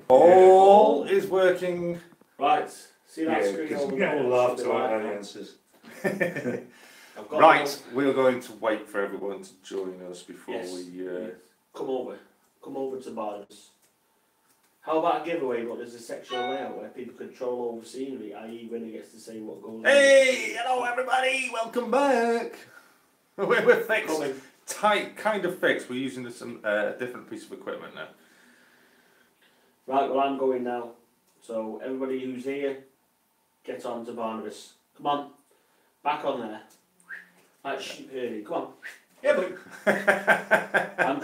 All is working. Right, see that screen over there? All laugh to our audiences. Right, we're going to wait for everyone to join us before we... Come over to Barnes. How about a giveaway, but there's a sectional layout where people control over scenery, i.e. when it gets to say what goes on. Hey, hello everybody, welcome back. We're fixed, tight, kind of fixed. We're using some different piece of equipment now. Right, well I'm going now. So everybody who's here, get on to Barnabas. Come on, back on there. Like sheep herding, come on. Yeah, but I'm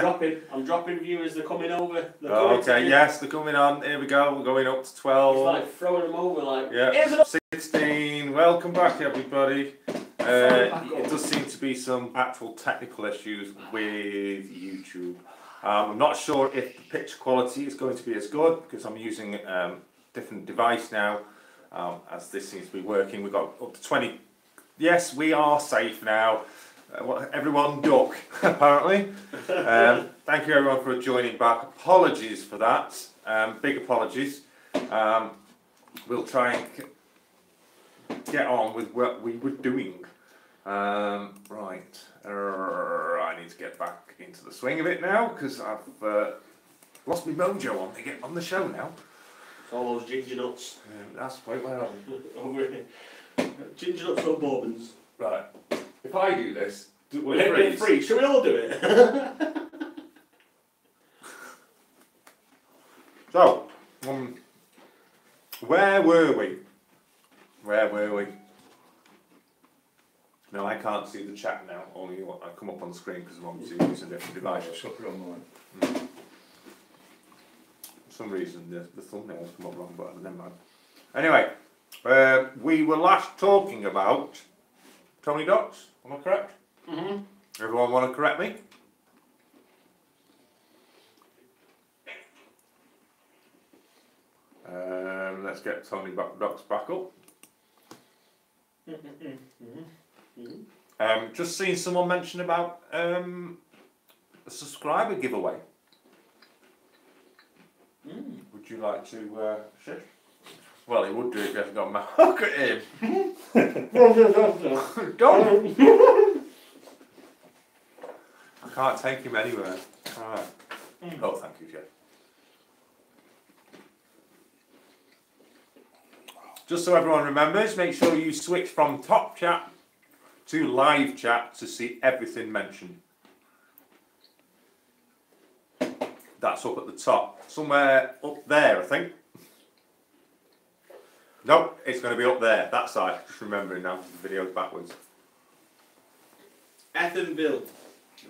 dropping viewers, they're coming over. Okay, yes, they're coming on. Here we go, we're going up to 12. It's like throwing them over like, yeah. 16, welcome back everybody. It does seem to be some actual technical issues with YouTube. I'm not sure if the picture quality is going to be as good because I'm using a different device now as this seems to be working. We've got up to 20. Yes, we are safe now. Everyone duck, apparently. Thank you everyone for joining back. Apologies for that. Big apologies. We'll try and get on with what we were doing. Right. I need to get back into the swing of it now because I've lost my mojo on the show now. It's all those ginger nuts. That's quite well. Over here. Ginger nuts or bourbons. Right. If I do this, will it it freeze? Shall we all do it? So, where were we? No, I can't see the chat now. Only I come up on the screen because I'm obviously using a different device. For some reason, the thumbnails come up wrong, but never mind. Anyway, we were last talking about Tony Docs. Am I correct? Mm-hmm. Everyone want to correct me? Let's get Tony Docs back up. Just seen someone mention about a subscriber giveaway. Would you like to share? Well, he would do if he hasn't got a mouth. Look at him! Don't! I can't take him anywhere. Right. Oh, thank you, Geoff. Just so everyone remembers, make sure you switch from top chat to live chat to see everything mentioned. That's up at the top. Somewhere up there, I think. Nope, it's going to be up there, that side. Just remembering now, the video's backwards. Ethan Bill,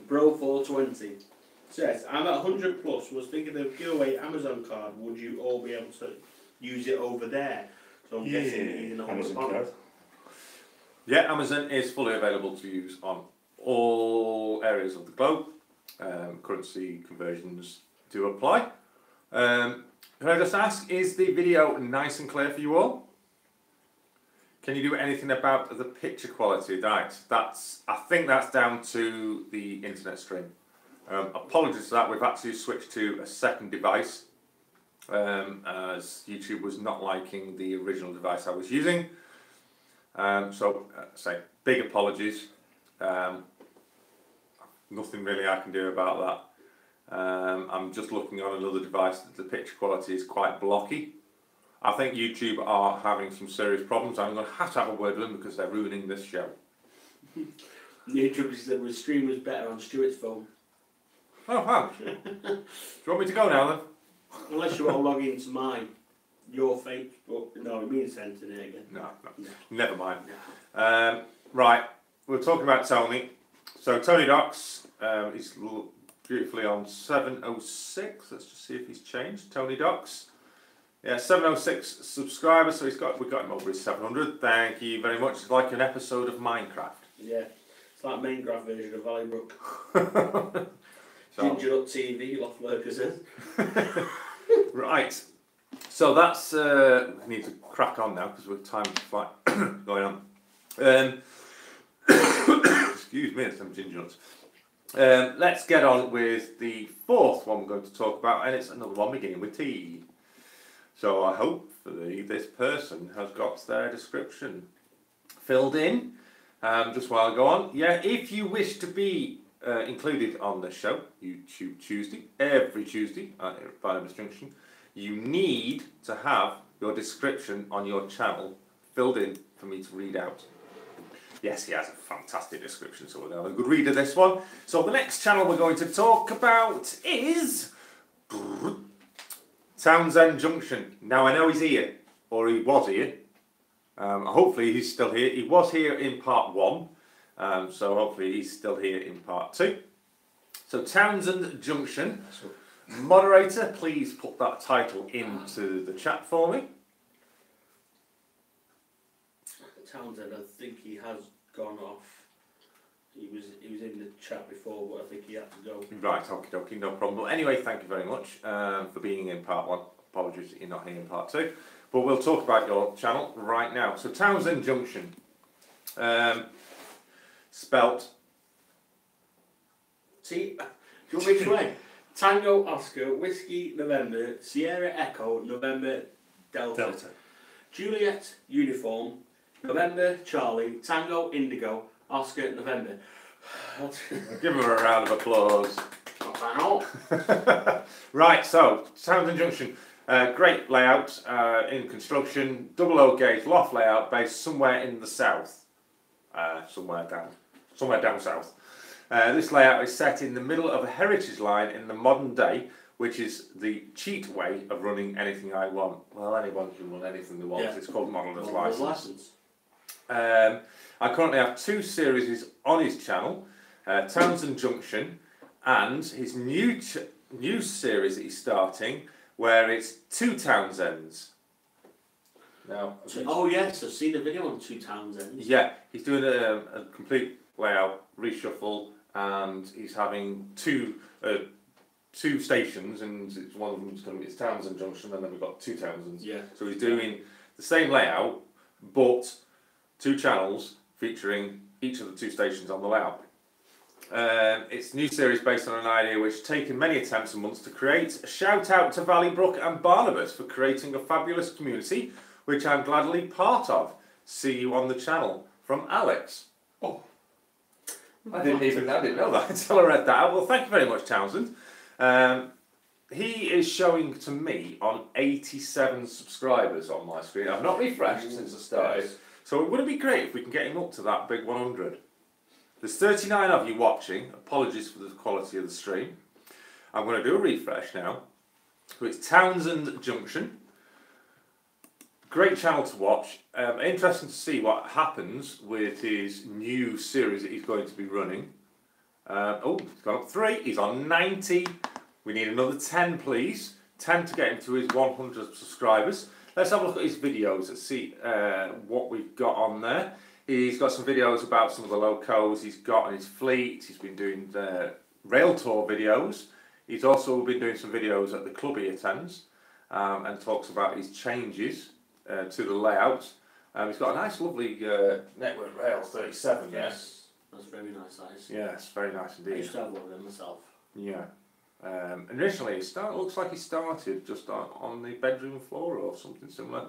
Bro420, says, I'm at 100 plus, was thinking of giveaway Amazon card, would you all be able to use it over there? So I'm guessing using Amazon card. Yeah, Amazon is fully available to use on all areas of the globe. Currency conversions do apply. Can I just ask, is the video nice and clear for you all? Can you do anything about the picture quality? Right, I think that's down to the internet stream. Apologies for that, we've had to switch to a second device as YouTube was not liking the original device I was using. Say big apologies. Nothing really I can do about that. I'm just looking on another device that the picture quality is quite blocky. I think YouTube are having some serious problems. I'm going to have a word with them because they're ruining this show. YouTube said the stream was better on Stuart's phone. Oh, wow. Do you want me to go now then? Unless you want to log into your fake, but no, it means sending it again. No, never mind. No. Right, we're talking about Tony. So Tony Docs, he's beautifully on 706. Let's just see if he's changed. Tony Docs. Yeah, 706 subscribers, so we've got him over his 700. Thank you very much. It's like an episode of Minecraft. Yeah, it's like Minecraft version of Valleybrook. Ginger Up TV, Loft Lurker says. Right, so that's, we need to crack on now because we're time flight going on. Excuse me, there's some ginger nuts. Let's get on with the fourth one we're going to talk about, and it's another one beginning with T. So hopefully this person has got their description filled in. Just while I go on, yeah, if you wish to be included on the show, YouTube Tuesday, every Tuesday at Valleybrook Junction, you need to have your description on your channel filled in for me to read out. Yes, he has a fantastic description, so we're going to have a good read of this one. So the next channel we're going to talk about is Townsend Junction. Now I know he's here, or he was here. Hopefully he's still here. He was here in part 1, so hopefully he's still here in part 2. So Townsend Junction. Moderator, please put that title into the chat for me. Townsend, I think he has gone off. He was in the chat before, but I think he had to go. Right, okie dokie, no problem. Anyway, thank you very much for being in part 1. Apologies that you're not here in part 2. But we'll talk about your channel right now. So Townsend Junction, spelt. See, do you want me to explain? Tango Oscar Whiskey November Sierra Echo November Delta. Juliet Uniform November Charlie Tango Indigo Oscar November. Give him a round of applause. Not bad at all. Right, so Townsend Junction. Great layout in construction, double O gauge loft layout based somewhere in the south, somewhere down south. This layout is set in the middle of a heritage line in the modern day, which is the cheat way of running anything I want. Well, anyone can run anything they want. Yeah. It's called modeller's license. I currently have 2 series on his channel, Townsend Junction, and his new series that he's starting, where it's 2 Townsends. Now, oh yes, I've seen the video on 2 Townsends. Yeah, he's doing a complete layout reshuffle, and he's having two stations, and one of them's going to be Townsend Junction, and then we've got 2 Townsends. Yeah. So he's doing the same layout, but 2 channels featuring each of the 2 stations on the layout. It's a new series based on an idea which has taken many attempts and months to create. A shout out to Valleybrook and Barnabas for creating a fabulous community, which I'm gladly part of. See you on the channel. From Alex. Oh, I didn't know that until I read that out. Well, thank you very much, Townsend. He is showing to me on 87 subscribers on my screen. I've not refreshed since I started, so it would be great if we can get him up to that big 100. There's 39 of you watching. Apologies for the quality of the stream. I'm going to do a refresh now. So it's Townsend Junction. Great channel to watch. Interesting to see what happens with his new series that he's going to be running. Oh, he's gone up 3. He's on 90. We need another 10, please. 10 to get him to his 100 subscribers. Let's have a look at his videos and see what we've got on there. He's got some videos about some of the locos he's got in his fleet. He's been doing rail tour videos. He's also been doing some videos at the club he attends, and talks about his changes to the layout. He's got a nice, lovely Network Rail 37 there. Yes, that's very nice, that is. Yes, very nice indeed. I used to have one of them myself. Yeah. Initially, looks like he started just on the bedroom floor or something similar,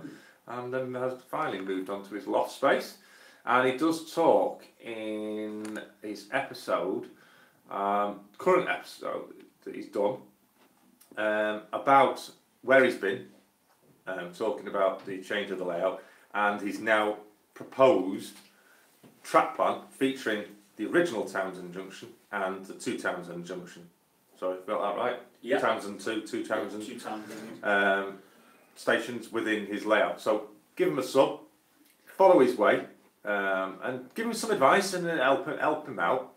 and then has finally moved on to his loft space. And he does talk in his episode, current episode that he's done, about where he's been, talking about the change of the layout, and he's now proposed track plan featuring the original Townsend Junction and the 2 Townsend Junction. So I've got that right? Yeah. Townsend 2 Townsend. 2 Townsend. Stations within his layout. So give him a sub, follow his way, and give him some advice and help him out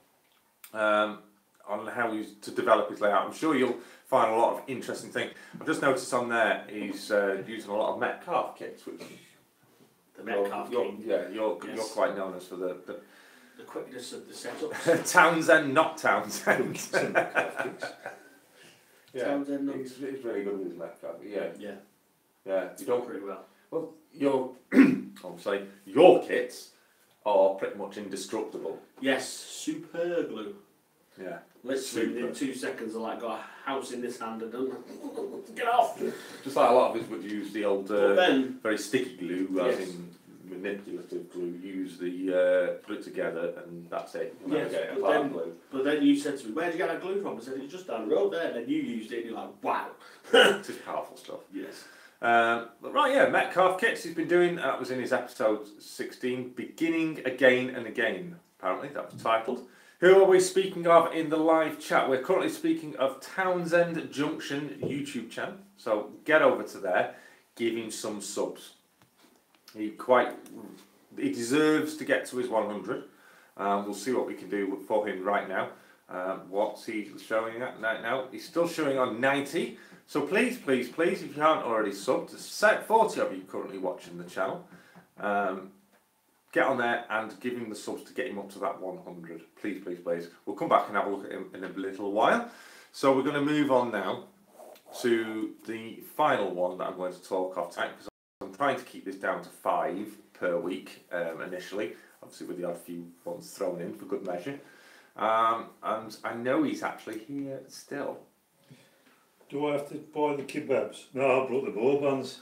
on how to develop his layout. I'm sure you'll find a lot of interesting things. I've just noticed on there he's using a lot of Metcalf kits, which the Metcalf king. Yeah, you're quite known as for the quickness of the setup. Townsend, not Townsend. Yeah, Townsend, not. He's really good with his Metcalf. Yeah. You don't pretty well. Well, your kits are pretty much indestructible. Yes, super glue. Yeah. Literally within 2 seconds, I like got a house in this hand and done. Get off! Just like a lot of us would use the old very sticky glue, as Yes. in manipulative glue. Use the put it together and that's it. You'll never Yes, get it but apart then- glue. But then you said to me, "Where'd you get that glue from?" I said, "It's just down the road there." And then you used it, and you're like, "Wow." It's just powerful stuff. Yes. But right, yeah, Metcalf kits he's been doing. That was in his episode 16, beginning again and again. Apparently, that was titled. Who are we speaking of in the live chat? We're currently speaking of Townsend Junction YouTube channel. So get over to there, give him some subs. He deserves to get to his 100. We'll see what we can do for him right now. What's he showing at now? He's still showing on 90. So please, please, please, if you aren't already subbed, set 40 of you currently watching the channel. Get on there and give him the subs to get him up to that 100. Please, please, please. We'll come back and have a look at him in a little while. So we're going to move on now to the final one that I'm going to talk of tonight, because I'm trying to keep this down to 5 per week initially, obviously with the odd few ones thrown in for good measure. And I know he's actually here still. Do I have to buy the kebabs? No, I brought the ball buns.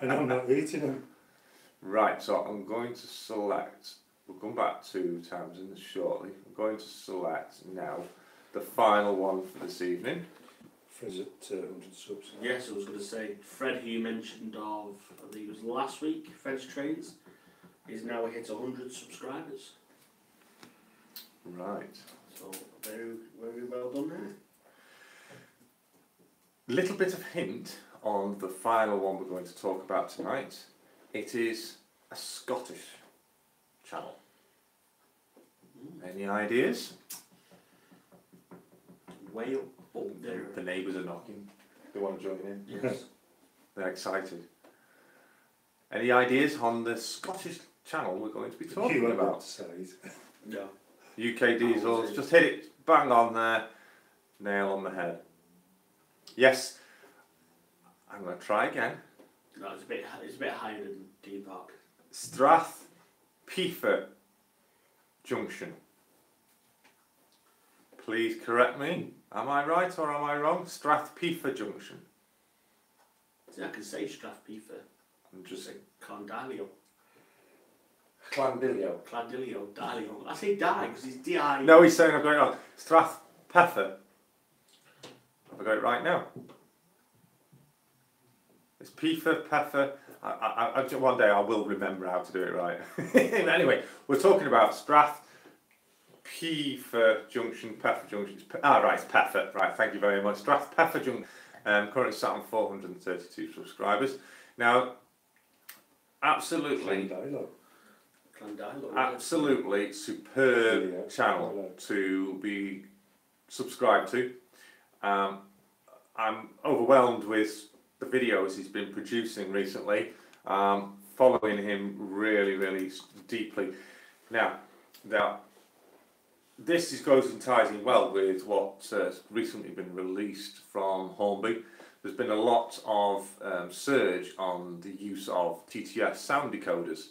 And I'm not eating them. Right, so I'm going to select, we'll come back to Townsend shortly. I'm going to select now the final one for this evening. Fred's at 100 subs. Yes, I was going to say, Fred, who you mentioned of, I think it was last week, Fred's Trades, is now hit 100 subscribers. Right. So, very, very well done there. Little bit of hint on the final one we're going to talk about tonight. It is a Scottish channel. Any ideas? Way up there. The neighbours are knocking. They want to join in. Yes. They're excited. Any ideas on the Scottish channel we're going to be talking about? No. UK Diesels. Just hit it bang on there. Nail on the head. Yes. I'm going to try again. No, it's a bit higher than Dean Park. Strath Peafer Junction. Please correct me. Am I right or am I wrong? Strath Peafer Junction. See, I can say Strathpeafer. I'm just saying. Clondalio. Clandilio. Clandilio. Dalio. I say die because it's D-I. No, he's saying I've got it wrong. Strath Peffer. Have I got it right now? It's Peafer, Peffer. One day I will remember how to do it right. Anyway, we're talking about Strath Peafer Junction, Peffer Junction. Right, it's Peffer. Right, thank you very much. Strath Peffer Junction. Currently sat on 432 subscribers. Now, absolutely, absolutely superb channel to be subscribed to. I'm overwhelmed with the videos he's been producing recently, following him really, really deeply. Now, this goes and ties in well with what's recently been released from Hornby. There's been a lot of surge on the use of TTS sound decoders.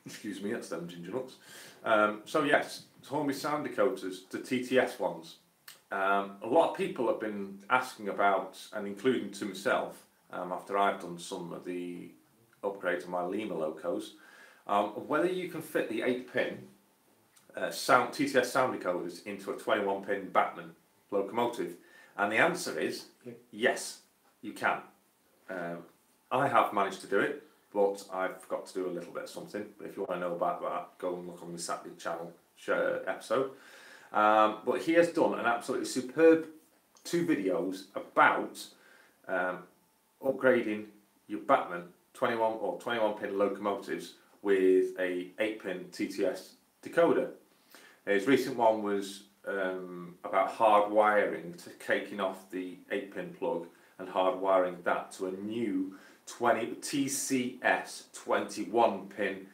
Excuse me, that's them ginger nuts. So yes, Hornby sound decoders, the TTS ones. A lot of people have been asking about, and including to myself, after I've done some of the upgrades on my Lima locos, whether you can fit the 8-pin TTS sound decoders into a 21-pin Batman locomotive, and the answer is yes, you can. I have managed to do it, but I've got to do a little bit of something. But if you want to know about that, go and look on the Saturday channel episode. But he has done an absolutely superb 2 videos about upgrading your Batman 21 or 21-pin locomotives with a 8-pin TTS decoder. His recent one was about hardwiring, taking off the 8-pin plug and hardwiring that to a new TCS 21-pin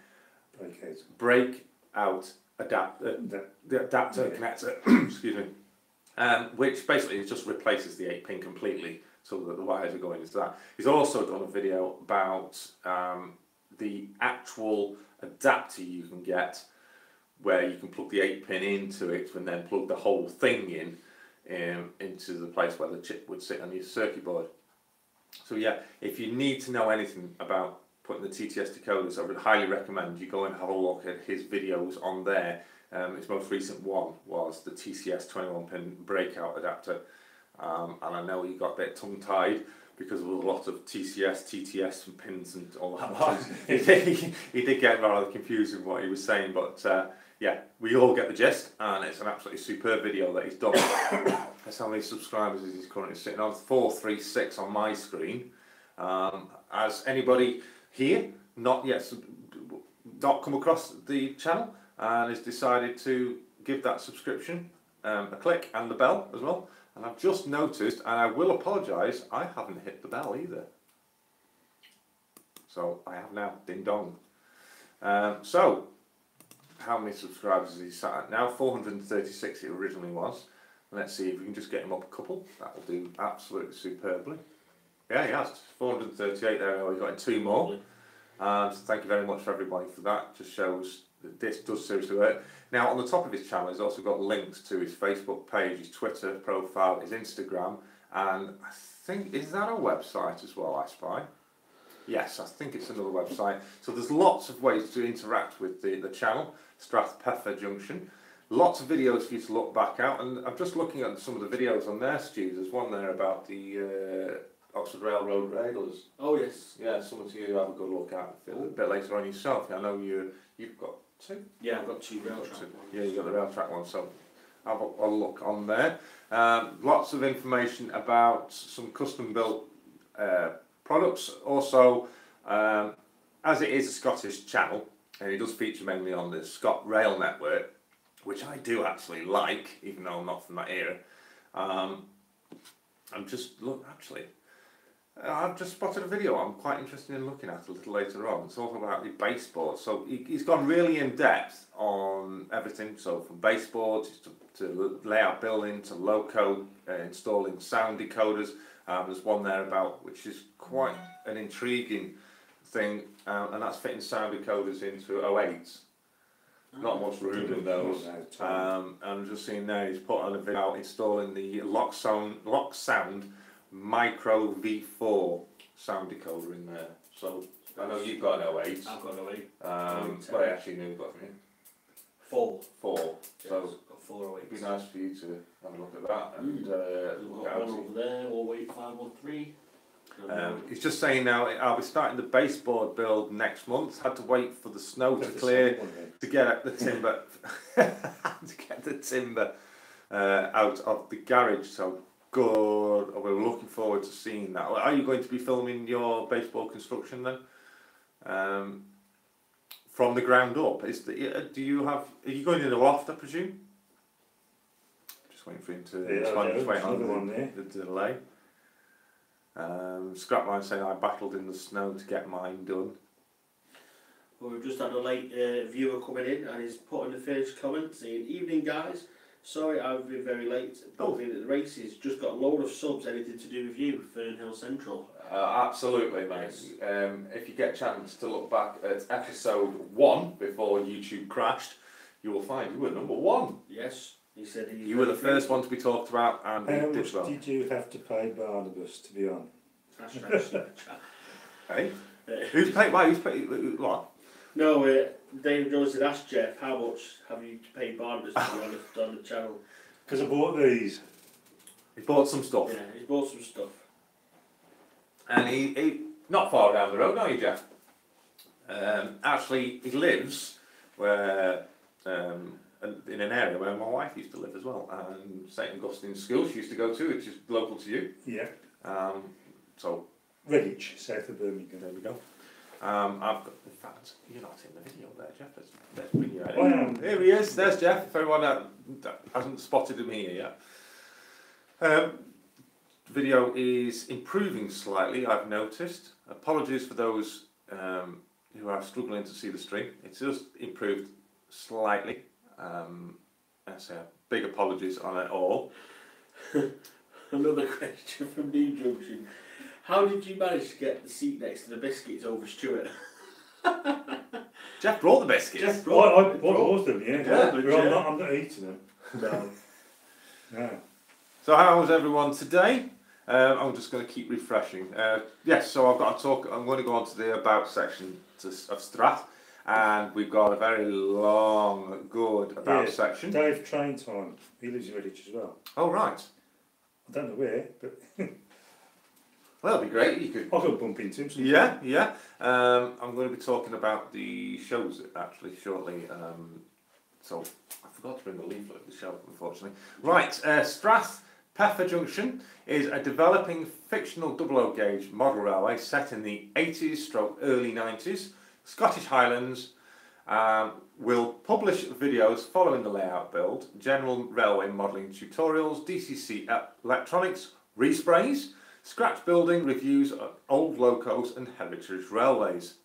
breakout adapter, the adapter connector, excuse me, which basically just replaces the 8-pin completely, so that the wires are going into that. He's also done a video about the actual adapter you can get where you can plug the 8-pin into it and then plug the whole thing in into the place where the chip would sit on your circuit board. So yeah, if you need to know anything about putting the TTS decoders, I would highly recommend you go and have a look at his videos on there. His most recent one was the TCS 21-pin breakout adapter, and I know he got a bit tongue-tied because of a lot of TCS, TTS and pins and all that. He did get rather confused with what he was saying, but yeah, we all get the gist, and it's an absolutely superb video that he's done. That's how many subscribers he's currently sitting on. 436 on my screen. As anybody here not come across the channel and has decided to give that subscription a click and the bell as well. And I've just noticed, and I will apologise, I haven't hit the bell either. So I have now, ding dong. So, how many subscribers has he sat at now? 436 it originally was. Let's see if we can just get him up a couple. That will do absolutely superbly. Yeah, he has. 438 there, we've got 2 more. So thank you very much for everybody for that. Just shows that this does seriously work. Now, on the top of his channel, he's also got links to his Facebook page, his Twitter profile, his Instagram, and I think, is that a website as well, I spy? Yes, I think it's another website. So there's lots of ways to interact with the channel, Strathpeffer Junction. Lots of videos for you to look back at, and I'm just looking at some of the videos on there, Stu. There's one there about the Oxford Railroad railers. Oh yes. Yeah, something to have a good look at a bit later on yourself. I know you've got 2? Yeah, I've got 2 rail track ones. Yeah, you've got the rail track one, so have a look on there. Lots of information about some custom built products. Also, as it is a Scottish channel, and it does feature mainly on the Scot Rail network, which I do actually like, even though I'm not from that era. I've just spotted a video I'm quite interested in looking at a little later on. It's all about the baseboard. So he's gone really in depth on everything. So from baseboards to layout building to low-code, installing sound decoders. There's one there about which is quite an intriguing thing, and that's fitting sound decoders into 08s. Not much room in those. I'm just seeing there he's put on a video out installing the Lock Sound Micro V4 sound decoder in there. So I know you've got an 08. I've got an 08. But I actually knew you've got from you. 4. So got 4 it'd be nice for you to have a look at that and look at one over there, 08503. He's just saying now I'll be starting the baseboard build next month. Had to wait for the snow to clear to get the timber out of the garage. So good. We're looking forward to seeing that. Are you going to be filming your baseboard construction then? From the ground up? Are you going in a loft, I presume? Just waiting for him to wait on the delay. Scrapline saying I battled in the snow to get mine done. Well, we've just had a late viewer coming in and he's put in the first comment saying, "Evening guys, sorry I've been very late, but being at the races, just got a load of subs, anything to do with you, Fernhill Central." Absolutely, mate. Yes. If you get a chance to look back at episode 1 before YouTube crashed, you will find you were number 1. Yes. He said you were the first one to be talked about, and how much did you have to pay Barnabas to be on? Hey, who's paid? Why? Who's paid? What? No, David Jones had asked Geoff, how much have you paid Barnabas to be on the channel? Because I bought these. He bought some stuff. Yeah, he bought some stuff. And he not far down the road, are you, Geoff? Actually, he lives where. In an area where my wife used to live as well, and St Augustine's School she used to go to, which is local to you. Yeah. So Redditch, south of Birmingham. There we go. I've got. In fact, you're not in the video there, Geoff. Let's bring you out. Wow. Here he is. There's Geoff. For everyone that hasn't spotted him here yet. Video is improving slightly. I've noticed. Apologies for those who are struggling to see the stream. It's just improved slightly. I say big apologies on it all. Another question from New Junction. How did you manage to get the seat next to the biscuits over Stuart? Geoff, Geoff brought the biscuits. Jeff I brought bought them, yeah. Yeah, But I'm not eating them. No. No. So how was everyone today? I'm just going to keep refreshing. Yes, so I've got to talk. I'm going to go on to the about section of Strath, and we've got a very long, good about section. Dave Train Time. He lives in Redditch as well. Oh right. I don't know where, but Well, that'd be great. You could. I could bump into him sometime. Yeah, yeah. I'm going to be talking about the shows actually shortly. So I forgot to bring the leaflet of the show, unfortunately. Right, Strath Peffer Junction is a developing fictional double-O gauge model railway set in the 80s/early 90s. Scottish Highlands will publish videos following the layout build, general railway modelling tutorials, DCC electronics, resprays, scratch building, reviews of old locos and heritage railways.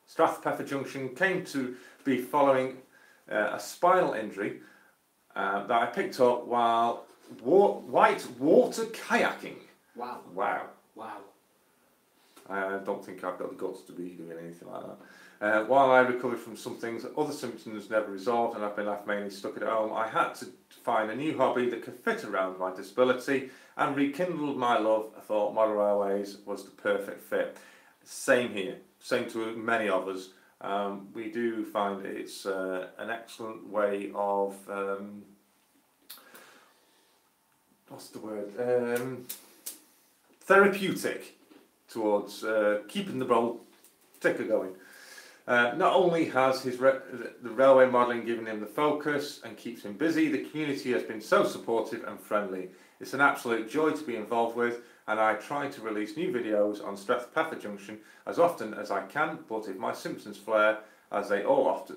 Strath Peffer Junction came to be following a spinal injury that I picked up while white water kayaking. Wow. Wow. Wow. I don't think I've got the guts to be doing anything like that. While I recovered from some things, other symptoms never resolved and I've been left mainly stuck at home, I had to find a new hobby that could fit around my disability and rekindled my love. I thought model railways was the perfect fit. Same here, same to many of us. We do find it's an excellent way of, what's the word, therapeutic towards keeping the roll ticker going. Not only has the railway modelling given him the focus and keeps him busy, the community has been so supportive and friendly. It's an absolute joy to be involved with, and I try to release new videos on Strath Peffer Junction as often as I can, but if my symptoms flare, as they all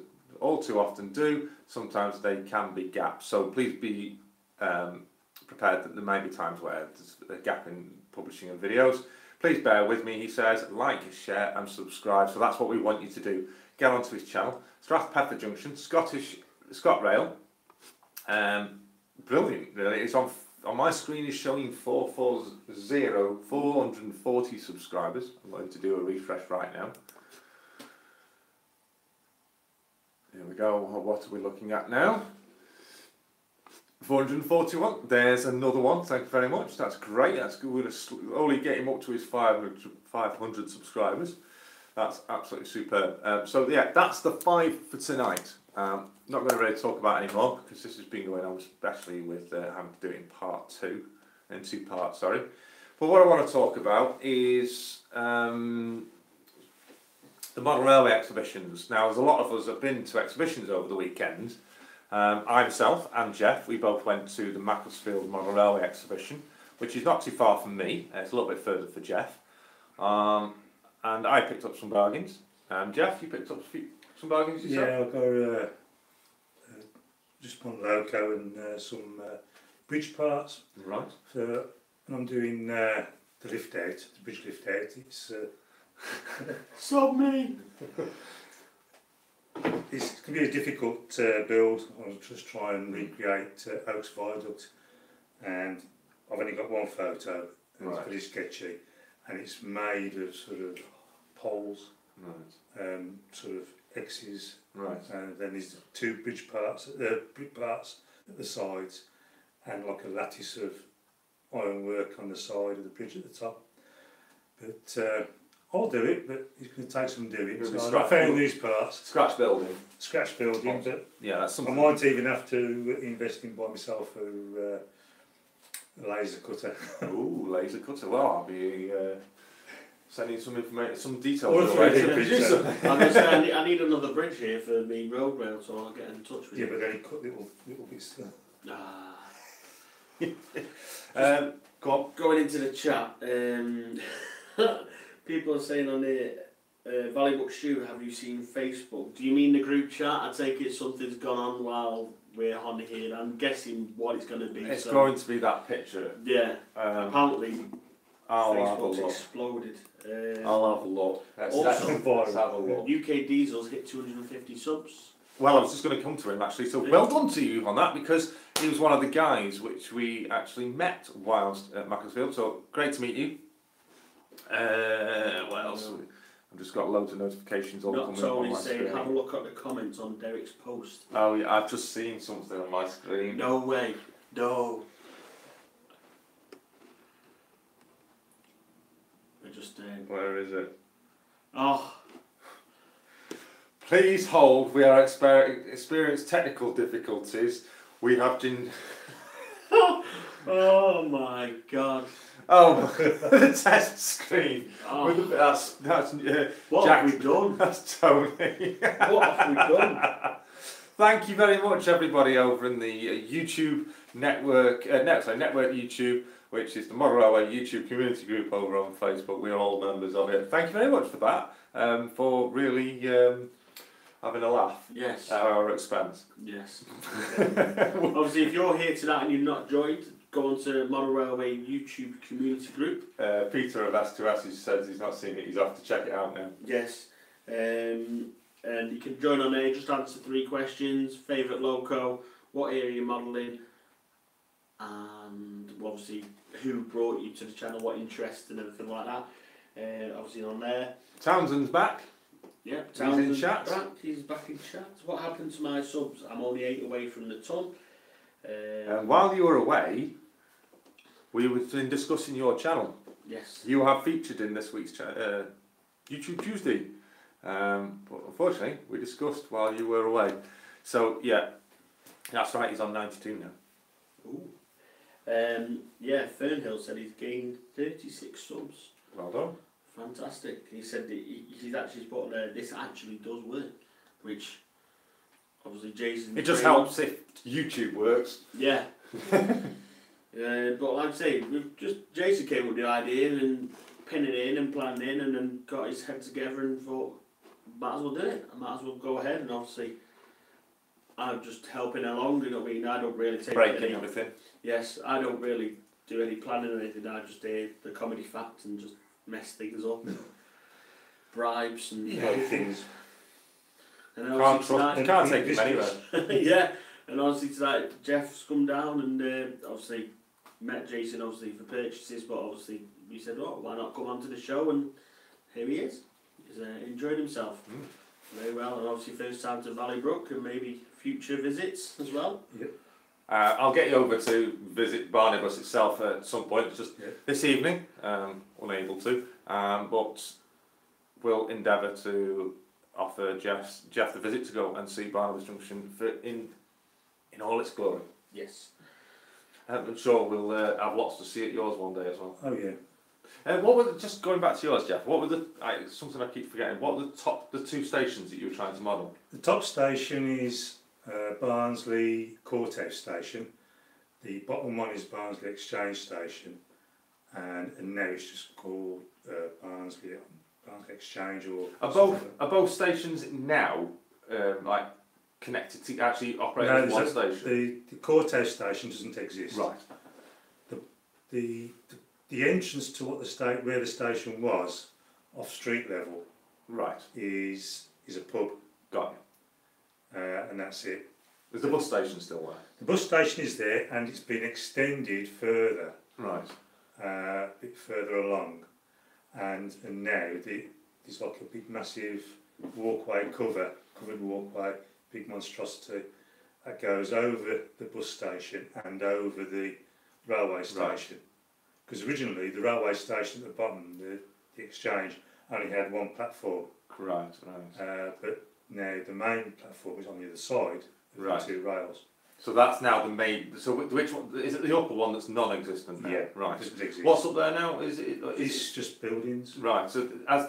too often do, sometimes they can be gaps. So please be prepared that there may be times where there's a gap in publishing of videos. Please bear with me, he says, like, share and subscribe. So that's what we want you to do. Get onto his channel, Strath Peffer Junction, ScotRail. Brilliant, really. It's on my screen is showing 440 subscribers. I'm going to do a refresh right now. Here we go. What are we looking at now? 441. There's another one. Thank you very much. That's great. That's good. We're slowly getting up to his 500 subscribers. That's absolutely superb. So yeah, that's the 5 for tonight. Not going to really talk about anymore because this has been going on, especially with having to do it in part 2, in 2 parts. Sorry. But what I want to talk about is the model railway exhibitions. Now, as a lot of us have been to exhibitions over the weekend. I myself and Geoff, we both went to the Macclesfield Model Railway exhibition, which is not too far from me. It's a little bit further for Geoff. And I picked up some bargains. Geoff, you picked up some bargains yourself? Yeah, I've got just one loco and some bridge parts. Right. So, and I'm doing the lift out, the bridge lift out. It's Stop me! It's going to be a difficult build. I'll just try and recreate Oaks Viaduct, and I've only got one photo, and it's pretty sketchy, and it's made of sort of poles, sort of X's, and then there's 2 brick parts at the sides, and like a lattice of ironwork on the side of the bridge at the top. But I'll do it, but it's going to take some doing. So I found these parts. Scratch building. Scratch building, but yeah, that's something. I might even have to invest in by myself a laser cutter. Ooh, laser cutter. Well, I'll be sending some information, some details. Or I need another bridge here for me road rail, so I'll get in touch with you. Yeah, but then cut little bits. Go on. Going into the chat, people are saying on here, Valleybrook Shoe, have you seen Facebook? Do you mean the group chat? I take it something's gone on while we're on here. I'm guessing what it's going to be. It's going to be that picture. Yeah. Apparently, Facebook's exploded. I'll have a look. Let's have a look. UK Diesel's hit 250 subs. Well, I was just going to come to him actually. So well done to you on that, because he was one of the guys which we actually met whilst at Macclesfield. So great to meet you. What else? I've just got loads of notifications all Not coming up on only my saying, screen. have a look at the comments on Derek's post. Oh yeah, I've just seen something on my screen. No way. No. We're just Where is it? oh. Please hold, we are experienced technical difficulties. We have been... Oh my God. Oh, the test screen. Oh. That's What Jack, have we done? That's Tony. What have we done? Thank you very much, everybody over in the YouTube network, network YouTube, which is the Model Railway YouTube community group over on Facebook. We are all members of it. Thank you very much for that, for really having a laugh. Yes. At our expense. Yes. Obviously, if you're here tonight and you've not joined, go on to Model Railway YouTube community group. Peter of S2S says he's not seen it, he's off to check it out now. Yes. And you can join on there, just answer 3 questions. Favourite loco, what area you're modelling, and obviously who brought you to the channel, what interest and everything like that. Obviously on there. Townsend's back. Yeah, Townsend's in chat. He's back in chat. What happened to my subs? I'm only 8 away from the ton. And while you were away, we were discussing your channel. Yes. You have featured in this week's YouTube Tuesday. But unfortunately, we discussed while you were away. So, yeah, that's right, he's on 92 now. Ooh. Yeah, Fernhill said he's gained 36 subs. Well done. Fantastic. He said that he's actually put on there, this actually does work. Which, obviously, Jason... It just helps if YouTube works. Yeah. But like I say, Jason came with the idea and pinned it in and planned in and then got his head together and thought, might as well do it. I might as well go ahead, and obviously I'm just helping along, you know what I mean? I don't really take breaking everything. Yes, I don't really do any planning or anything. I just do the comedy facts and just mess things up. Bribes and things. And Can't take him anywhere. yeah, and obviously tonight Geoff's come down and obviously met Jason obviously for purchases, but obviously we said, oh, why not come onto the show, and here he is. He's enjoyed himself very well, and obviously first time to Valleybrook and maybe future visits as well. Yep. I'll get you over to visit Barnabas itself at some point, just this evening, unable to, but we'll endeavour to offer Geoff the visit to go and see Barnabas Junction in all its glory. Yes. I'm sure we'll have lots to see at yours one day as well. Oh yeah. What were just going back to yours, Geoff? What were something I keep forgetting? What were the 2 stations that you were trying to model? The top station is Barnsley Courthouse Station. The bottom one is Barnsley Exchange Station, and now it's just called Barnsley Exchange or. Are both stations now like connected to actually operate as one station? The Courthouse Station doesn't exist. Right. The entrance to where the station was, off street level, right, is a pub. Got you. And that's it. Is the bus station still there? The bus station is there, and it's been extended further. Right. A bit further along, and now there's like a big massive walkway, covered walkway, big monstrosity that goes over the bus station and over the railway station. Because originally the railway station at the bottom, the exchange, only had one platform. Right. But now the main platform is on the other side of the 2 rails. So that's now the main. So which one is it? The upper one that's non-existent now? Yeah. Right. Doesn't exist. What's up there now? It's just buildings. Right. So as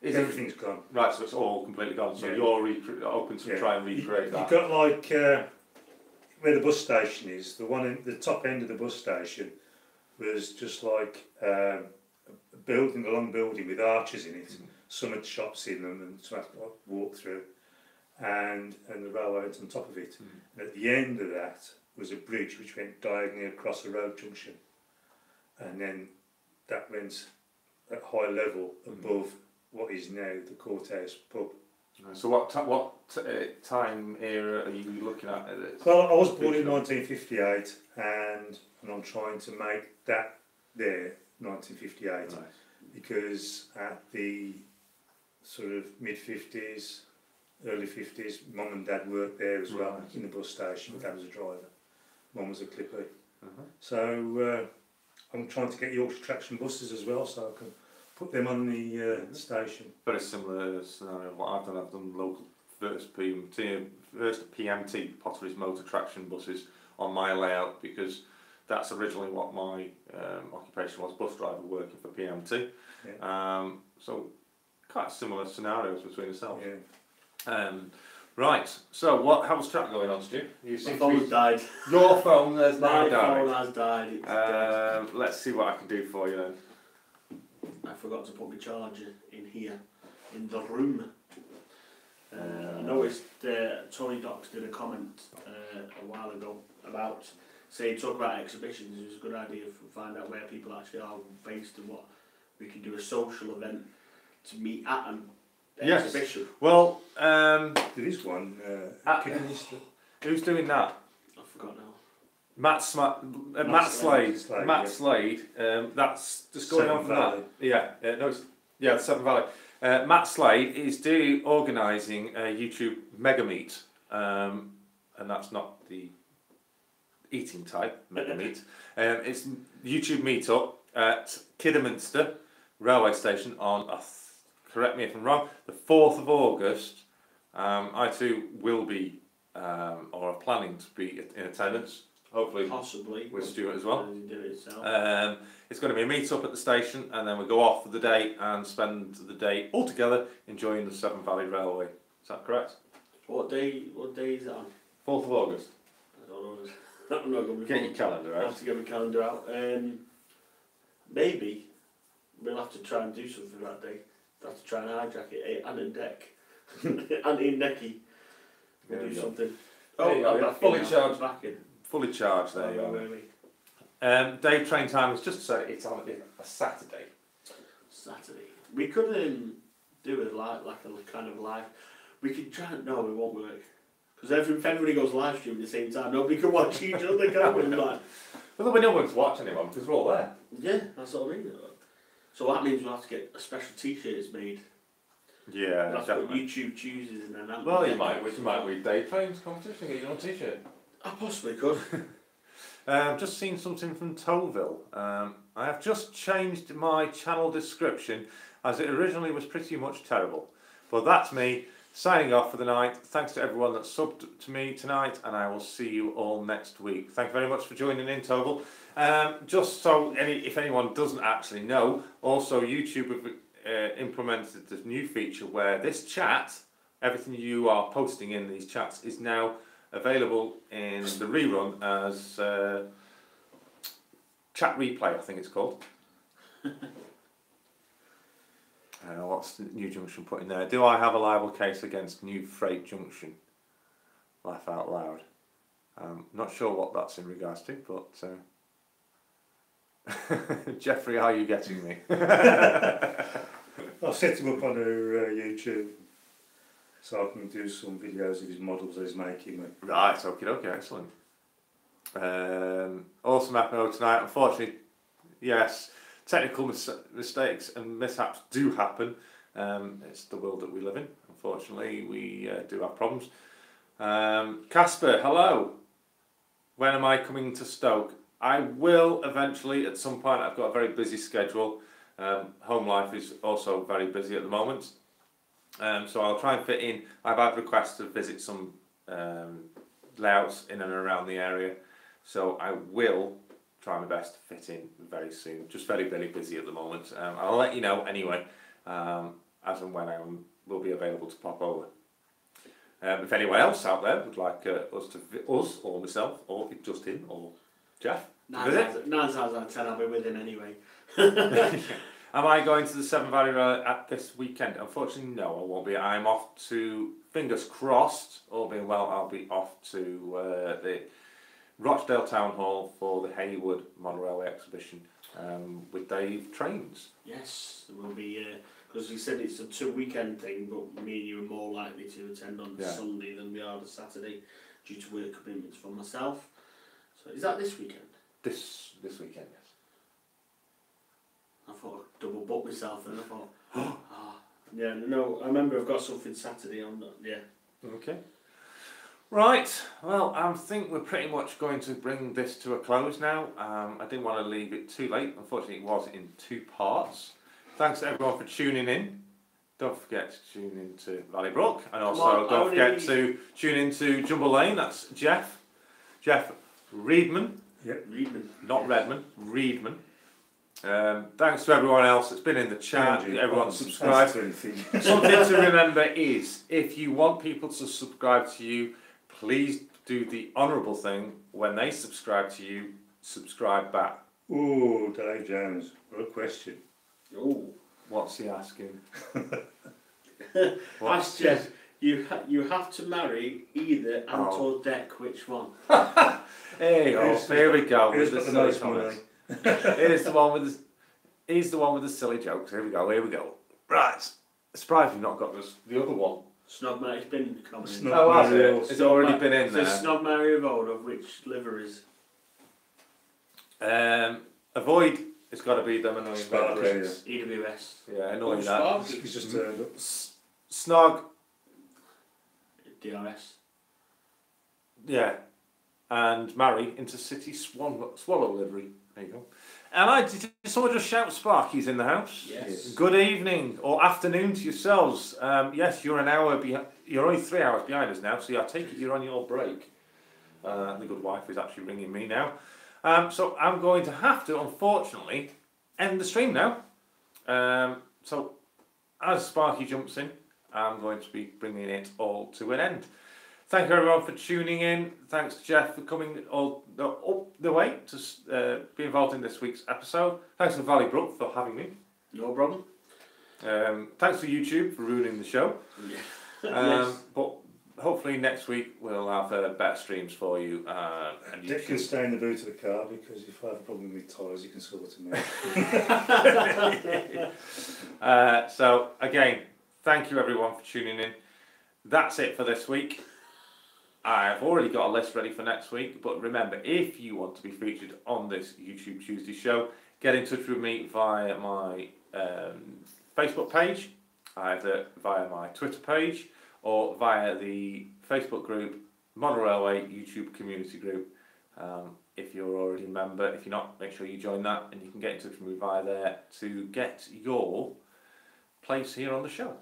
Everything's gone. Right. So it's all completely gone. So you're open to try and recreate that. You've got like where the bus station is. The one in the top end of the bus station was just like a long building with arches in it. Some had shops in them and some had to walk through, and the railway went on top of it. And at the end of that was a bridge which went diagonally across a road junction, and then that went at high level above what is now the Courthouse pub. So what time era are you looking at? Well, I was born in 1958, and I'm trying to make that there 1958. Right. because at the sort of mid-50s, early 50s, Mum and Dad worked there as well, in the bus station. Dad was a driver, Mum was a clipper. So I'm trying to get Yorkshire Traction buses as well, so I can put them on the station. Very similar scenario. What I've done local first PMT Potteries motor traction buses on my layout, because that's originally what my occupation was, bus driver working for PMT. Yeah. So quite similar scenarios between ourselves. Yeah. Right, so how was chat going on, Stu? My phone's died. Your phone has now My died. phone has died. It's dead. Let's see what I can do for you then. I forgot to put my charger in here, in the room. I noticed Tony Docks did a comment a while ago about, talk about exhibitions. It was a good idea to find out where people actually are based and what we can do a social event to meet at an exhibition. Well, there is one. Who's doing that? I forgot now. Matt Slade. Matt Slade. That's just going on for that. Yeah. The Severn Valley. Matt Slade is organising a YouTube mega meet, and that's not the eating type mega meet. It's YouTube meetup at Kidderminster railway station on, correct me if I'm wrong, the 4th of August. I too will be, or are planning to be in attendance. Hopefully, possibly with Stuart as well. It it's going to be a meet up at the station, and then we go off for the day and spend the day all together enjoying the Severn Valley Railway. Is that correct? What day is it on? 4th of August. I don't know. I'm not going to get your calendar out. I have to get my calendar out. Maybe we'll have to try and do something that day. We'll have to try and hijack it and in deck. And in necky. We'll do something. I'm fully charged. Back in. Fully charged there. Day train time is just to say it's on a Saturday. Saturday. We could do it like a kind of live. We could try and no, it won't work. Because if everybody goes live stream at the same time, nobody can watch each other, can we? Like, well, there'll be no one to watch anyone because we're all there. Yeah, that's what I mean. So that means we'll have to get a special T-shirts made. Yeah, that's what YouTube chooses, and then that. Well, you might read day trains competition, get your own T-shirt. I possibly could. Just seen something from Toville. I have just changed my channel description, as it originally was pretty much terrible. But that's me signing off for the night. Thanks to everyone that subbed to me tonight, and I will see you all next week. Thank you very much for joining in, Toville. Just so if anyone doesn't actually know, also YouTube have implemented this new feature where this chat, everything you are posting in these chats, is now available in the rerun as chat replay, I think it's called. What's the New Junction put in there? Do I have a libel case against New Freight Junction? Laugh out loud. Not sure what that's in regards to, but Jeffrey, how are you getting me? I'll set him up on her YouTube, so I can do some videos of his models that he's making. Right, okay, excellent. Awesome episode tonight. Unfortunately, yes, technical mistakes and mishaps do happen. It's the world that we live in. Unfortunately, we do have problems. Casper, hello. When am I coming to Stoke? I will eventually at some point. I've got a very busy schedule. Home life is also very busy at the moment. So I'll try and fit in. I've had requests to visit some layouts in and around the area. So I will try my best to fit in very soon. Just very, very busy at the moment. I'll let you know anyway, as and when I will be available to pop over. If anyone else out there would like us or myself, or just him or Geoff, 9 times out of 10 I'll be with him anyway. Am I going to the Severn Valley Rally at this weekend? Unfortunately, no, I won't be. I'm off to, fingers crossed, all being well, I'll be off to the Rochdale Town Hall for the Haywood Model Railway exhibition with Dave Trains. Yes, there will be, because he said it's a 2-weekend thing, but me and you are more likely to attend on Sunday than we are the Saturday due to work commitments for myself. So is that this weekend? This weekend, yes. I thought a double book myself, and I thought, yeah, no, I remember I've got something Saturday on that, yeah. Okay. Right, well, I think we're pretty much going to bring this to a close now. I didn't want to leave it too late. Unfortunately, it was in 2 parts. Thanks to everyone for tuning in. Don't forget to tune in to Valleybrook, and also don't forget to tune in to Jumble Lane. That's Geoff Readman. Yep. Readman. Not Redman, Readman. Thanks to everyone else that's been in the chat, everyone subscribed. Something to remember is, if you want people to subscribe to you, please do the honourable thing. When they subscribe to you, subscribe back. Ooh, Dave Jones, what a question. Ooh. What's he asking? Ask Jeff, you have to marry either Ant or Deck, which one? Hey, here we go. He's With got the the silly most comments. money. He's the one with the silly jokes. Here we go. Right. Surprised you've not got the other one. Snog Mary, it's been coming. Oh, has it? It's already been in there. So Snog Mary of old, of which liver is? Avoid. It's got to be them annoying Sparky, vibrations. EWS. Yeah, annoying that. Sparky. He's just turned up. Snog. DRS. Yeah. And marry into City Swallow livery. There you go. And did someone just shout Sparky's in the house? Yes. Good evening or afternoon to yourselves. Yes, you're an hour behind. You're only 3 hours behind us now, so I take it you're on your break. The good wife is actually ringing me now. So I'm going to have to, unfortunately, end the stream now. So as Sparky jumps in, I'm going to be bringing it all to an end. Thank you everyone for tuning in. Thanks to Geoff for coming all up the way to be involved in this week's episode. Thanks to Valleybrook for having me. No problem. Thanks to YouTube for ruining the show. Yeah. Yes. But hopefully next week we'll have better streams for you. And Dick can stay in the boot of the car because if I have a problem with tyres, you can sort it out. So again, thank you everyone for tuning in. That's it for this week. I've already got a list ready for next week, but remember, if you want to be featured on this YouTube Tuesday show, get in touch with me via my Facebook page, either via my Twitter page, or via the Facebook group, Model Railway YouTube Community Group. If you're already a member, if you're not, make sure you join that, and you can get in touch with me via there to get your place here on the show.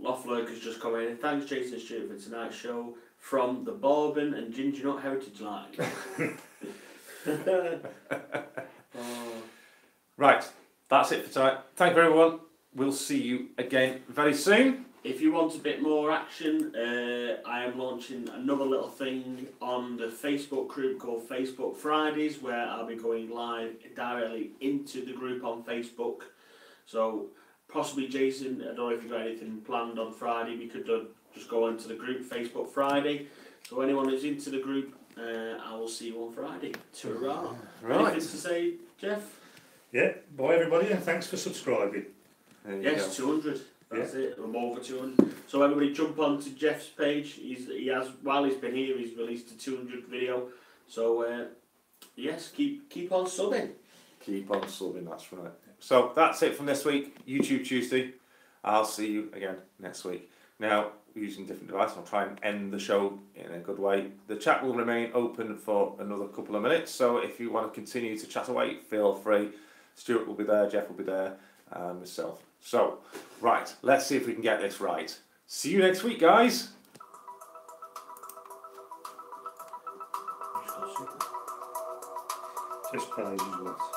Loughlurk has just come in. Thanks, Jason Stewart, for tonight's show from the Bourbon and Ginger Nut Heritage Line. Right, that's it for tonight. Thank you, everyone. We'll see you again very soon. If you want a bit more action, I am launching another little thing on the Facebook group called Facebook Fridays, where I'll be going live directly into the group on Facebook. So possibly Jason, I don't know if you've got anything planned on Friday, we could just go into the group Facebook Friday. So anyone who's into the group, I will see you on Friday. Ta-ra. Right. Anything to say, Geoff? Yeah, bye everybody, and thanks for subscribing. Yes, 200. That's it. I'm over 200. So everybody jump onto Geoff's page. He has, while he's been here, he's released a 200 video. So yes, keep on subbing. Keep on subbing. That's right. So that's it from this week, YouTube Tuesday. I'll see you again next week. Now, using a different device, I'll try and end the show in a good way. The chat will remain open for another couple of minutes, so if you want to continue to chat away, feel free. Stuart will be there, Geoff will be there, and myself. So, right, let's see if we can get this right. See you next week, guys. Just plays as well.